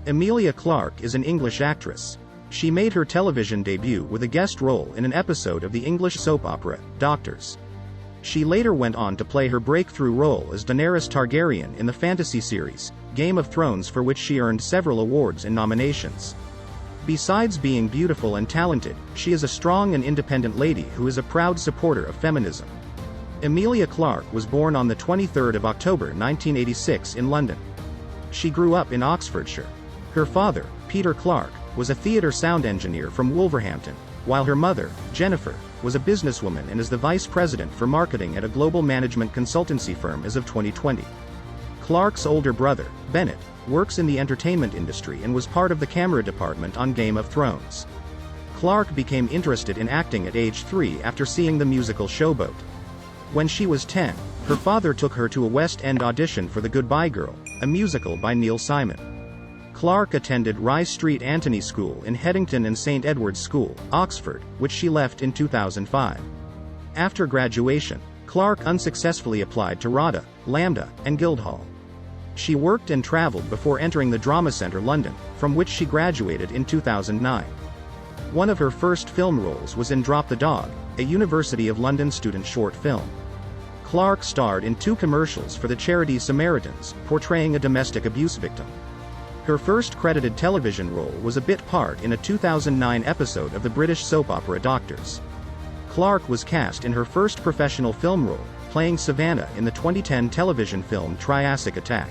Emilia Clarke is an English actress. She made her television debut with a guest role in an episode of the English soap opera, Doctors. She later went on to play her breakthrough role as Daenerys Targaryen in the fantasy series, Game of Thrones, for which she earned several awards and nominations. Besides being beautiful and talented, she is a strong and independent lady who is a proud supporter of feminism. Emilia Clarke was born on the 23rd of October 1986 in London. She grew up in Oxfordshire. Her father, Peter Clarke, was a theatre sound engineer from Wolverhampton, while her mother, Jennifer, was a businesswoman and is the vice president for marketing at a global management consultancy firm as of 2020. Clarke's older brother, Bennett, works in the entertainment industry and was part of the camera department on Game of Thrones. Clarke became interested in acting at age 3 after seeing the musical Showboat. When she was 10, her father took her to a West End audition for The Goodbye Girl, a musical by Neil Simon. Clarke attended Rye Street Antony School in Headington and St Edward's School, Oxford, which she left in 2005. After graduation, Clarke unsuccessfully applied to RADA, LAMDA, and Guildhall. She worked and travelled before entering the Drama Centre London, from which she graduated in 2009. One of her first film roles was in Drop the Dog, a University of London student short film. Clarke starred in 2 commercials for the charity Samaritans, portraying a domestic abuse victim. Her first credited television role was a bit part in a 2009 episode of the British soap opera Doctors. Clarke was cast in her first professional film role, playing Savannah in the 2010 television film Triassic Attack.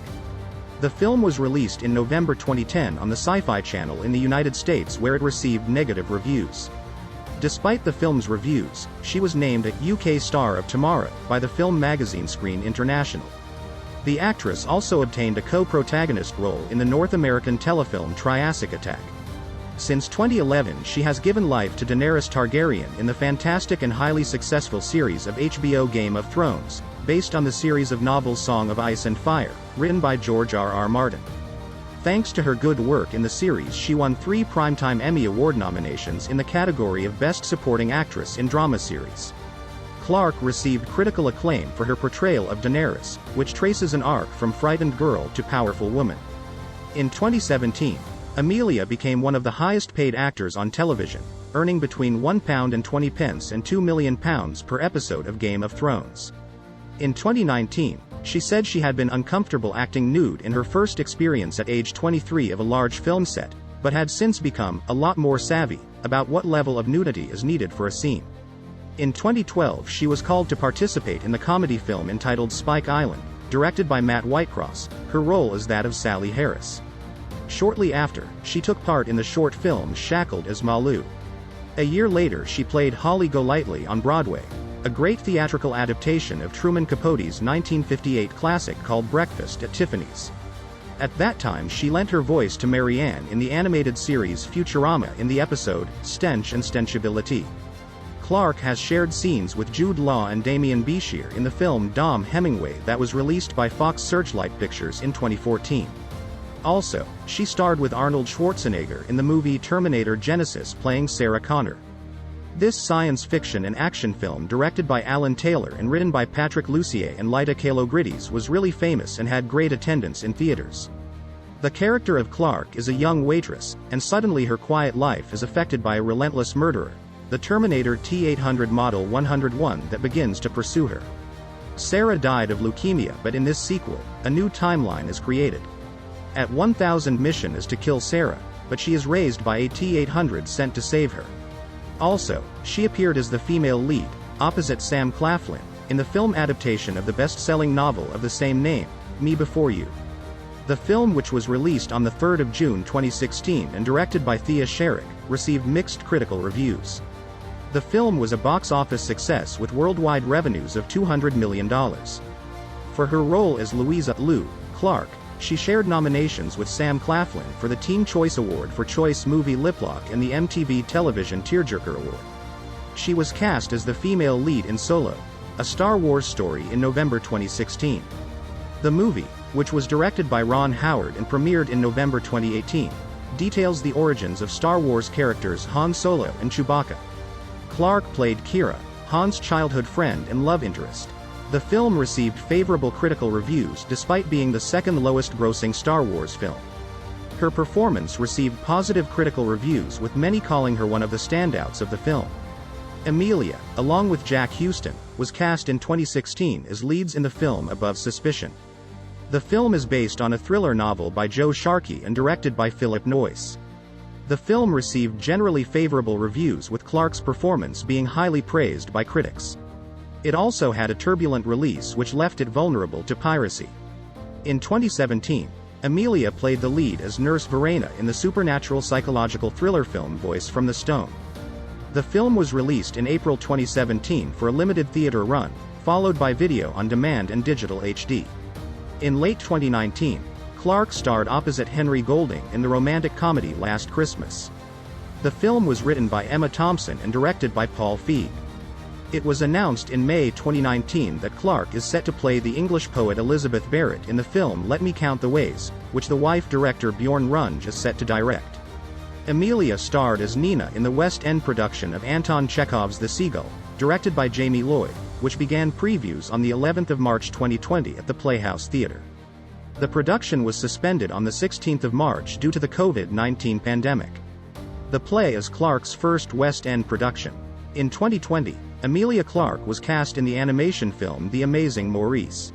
The film was released in November 2010 on the Sci-Fi Channel in the United States, where it received negative reviews. Despite the film's reviews, she was named a UK Star of Tomorrow by the film magazine Screen International. The actress also obtained a co-protagonist role in the North American telefilm Triassic Attack. Since 2011, she has given life to Daenerys Targaryen in the fantastic and highly successful series of HBO Game of Thrones, based on the series of novels Song of Ice and Fire, written by George R.R. Martin. Thanks to her good work in the series, she won 3 Primetime Emmy Award nominations in the category of Best Supporting Actress in Drama Series. Clarke received critical acclaim for her portrayal of Daenerys, which traces an arc from frightened girl to powerful woman. In 2017, Emilia became one of the highest-paid actors on television, earning between £1.20 and £2 million per episode of Game of Thrones. In 2019, she said she had been uncomfortable acting nude in her first experience at age 23 of a large film set, but had since become a lot more savvy about what level of nudity is needed for a scene. In 2012, she was called to participate in the comedy film entitled Spike Island, directed by Matt Whitecross. Her role is that of Sally Harris. Shortly after, she took part in the short film Shackled as Malu. A year later, she played Holly Golightly on Broadway, a great theatrical adaptation of Truman Capote's 1958 classic called Breakfast at Tiffany's. At that time, she lent her voice to Marianne in the animated series Futurama in the episode Stench and Stenchability. Clarke has shared scenes with Jude Law and Damian Bichir in the film Dom Hemingway that was released by Fox Searchlight Pictures in 2014. Also, she starred with Arnold Schwarzenegger in the movie Terminator Genisys, playing Sarah Connor. This science fiction and action film, directed by Alan Taylor and written by Patrick Lussier and Lyda Kalogridis, was really famous and had great attendance in theaters. The character of Clarke is a young waitress, and suddenly her quiet life is affected by a relentless murderer, the Terminator T-800 Model 101, that begins to pursue her. Sarah died of leukemia, but in this sequel, a new timeline is created. At 1000 mission is to kill Sarah, but she is raised by a T-800 sent to save her. Also, she appeared as the female lead, opposite Sam Claflin, in the film adaptation of the best-selling novel of the same name, Me Before You. The film, which was released on the 3rd of June 2016 and directed by Thea Sherrick, received mixed critical reviews. The film was a box office success with worldwide revenues of $200 million. For her role as Louisa Lou Clarke, she shared nominations with Sam Claflin for the Teen Choice Award for Choice Movie Lip Lock and the MTV Television Tearjerker Award. She was cast as the female lead in Solo, a Star Wars story, in November 2016. The movie, which was directed by Ron Howard and premiered in November 2018, details the origins of Star Wars characters Han Solo and Chewbacca. Clarke played Kira, Han's childhood friend and love interest. The film received favorable critical reviews despite being the second lowest-grossing Star Wars film. Her performance received positive critical reviews, with many calling her one of the standouts of the film. Emilia, along with Jack Huston, was cast in 2016 as leads in the film Above Suspicion. The film is based on a thriller novel by Joe Sharkey and directed by Philip Noyce. The film received generally favorable reviews, with Clarke's performance being highly praised by critics. It also had a turbulent release which left it vulnerable to piracy. In 2017, Emilia played the lead as Nurse Verena in the supernatural psychological thriller film Voice from the Stone. The film was released in April 2017 for a limited theater run, followed by video on demand and digital HD. In late 2019, Clarke starred opposite Henry Golding in the romantic comedy Last Christmas. The film was written by Emma Thompson and directed by Paul Feig. It was announced in May 2019 that Clarke is set to play the English poet Elizabeth Barrett in the film Let Me Count the Ways, which the wife-director Bjorn Runge is set to direct. Emilia starred as Nina in the West End production of Anton Chekhov's The Seagull, directed by Jamie Lloyd, which began previews on the 11th of March 2020 at the Playhouse Theatre. The production was suspended on the 16th of March due to the COVID-19 pandemic. The play is Clarke's first West End production. In 2020, Emilia Clarke was cast in the animation film The Amazing Maurice.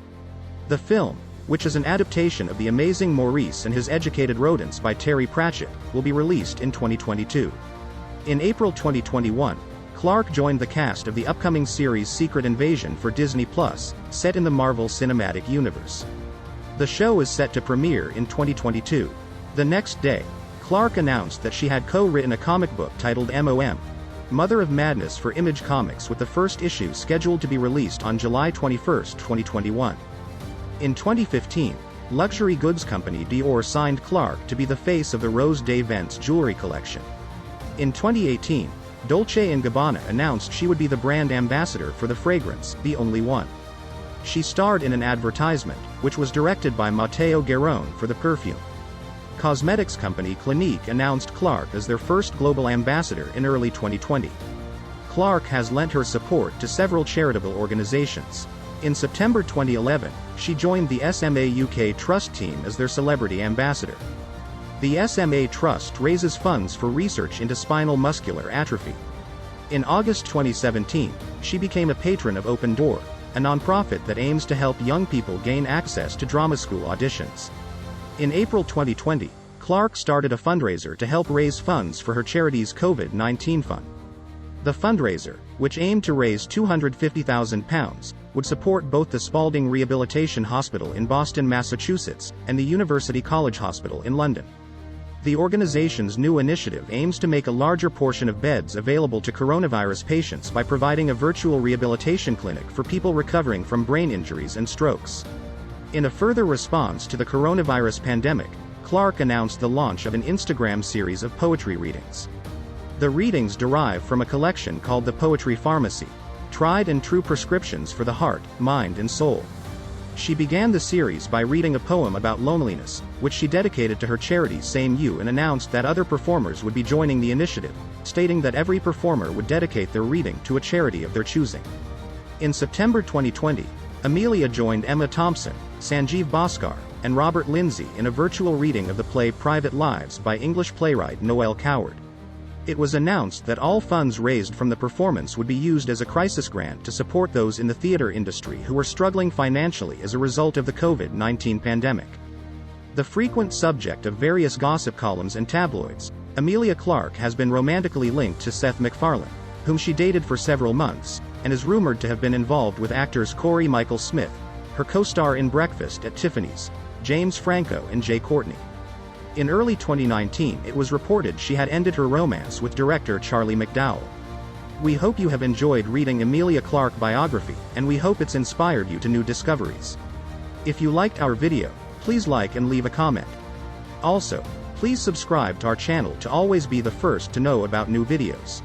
The film, which is an adaptation of The Amazing Maurice and His Educated Rodents by Terry Pratchett, will be released in 2022. In April 2021, Clarke joined the cast of the upcoming series Secret Invasion for Disney+, set in the Marvel Cinematic Universe. The show is set to premiere in 2022. The next day, Clarke announced that she had co-written a comic book titled MOM, Mother of Madness for Image Comics, with the first issue scheduled to be released on July 21, 2021. In 2015, luxury goods company Dior signed Clarke to be the face of the Rose des Vents jewelry collection. In 2018, Dolce & Gabbana announced she would be the brand ambassador for the fragrance, The Only One. She starred in an advertisement, which was directed by Matteo Garrone for the perfume. Cosmetics company Clinique announced Clarke as their first global ambassador in early 2020. Clarke has lent her support to several charitable organizations. In September 2011, she joined the SMA UK Trust team as their celebrity ambassador. The SMA Trust raises funds for research into spinal muscular atrophy. In August 2017, she became a patron of Open Door, a nonprofit that aims to help young people gain access to drama school auditions. In April 2020, Clarke started a fundraiser to help raise funds for her charity's COVID-19 fund. The fundraiser, which aimed to raise £250,000, would support both the Spalding Rehabilitation Hospital in Boston, Massachusetts, and the University College Hospital in London. The organization's new initiative aims to make a larger portion of beds available to coronavirus patients by providing a virtual rehabilitation clinic for people recovering from brain injuries and strokes. In a further response to the coronavirus pandemic, Clarke announced the launch of an Instagram series of poetry readings. The readings derive from a collection called The Poetry Pharmacy, Tried and True Prescriptions for the Heart, Mind and Soul. She began the series by reading a poem about loneliness, which she dedicated to her charity Same You, and announced that other performers would be joining the initiative, stating that every performer would dedicate their reading to a charity of their choosing. In September 2020, Emilia joined Emma Thompson, Sanjeev Bhaskar, and Robert Lindsay in a virtual reading of the play Private Lives by English playwright Noel Coward. It was announced that all funds raised from the performance would be used as a crisis grant to support those in the theater industry who were struggling financially as a result of the COVID-19 pandemic. The frequent subject of various gossip columns and tabloids, Emilia Clarke has been romantically linked to Seth MacFarlane, whom she dated for several months, and is rumored to have been involved with actors Corey Michael Smith, her co-star in Breakfast at Tiffany's, James Franco and Jay Courtney. In early 2019, it was reported she had ended her romance with director Charlie McDowell. We hope you have enjoyed reading Emilia Clarke biography, and we hope it's inspired you to new discoveries. If you liked our video, please like and leave a comment. Also, please subscribe to our channel to always be the first to know about new videos.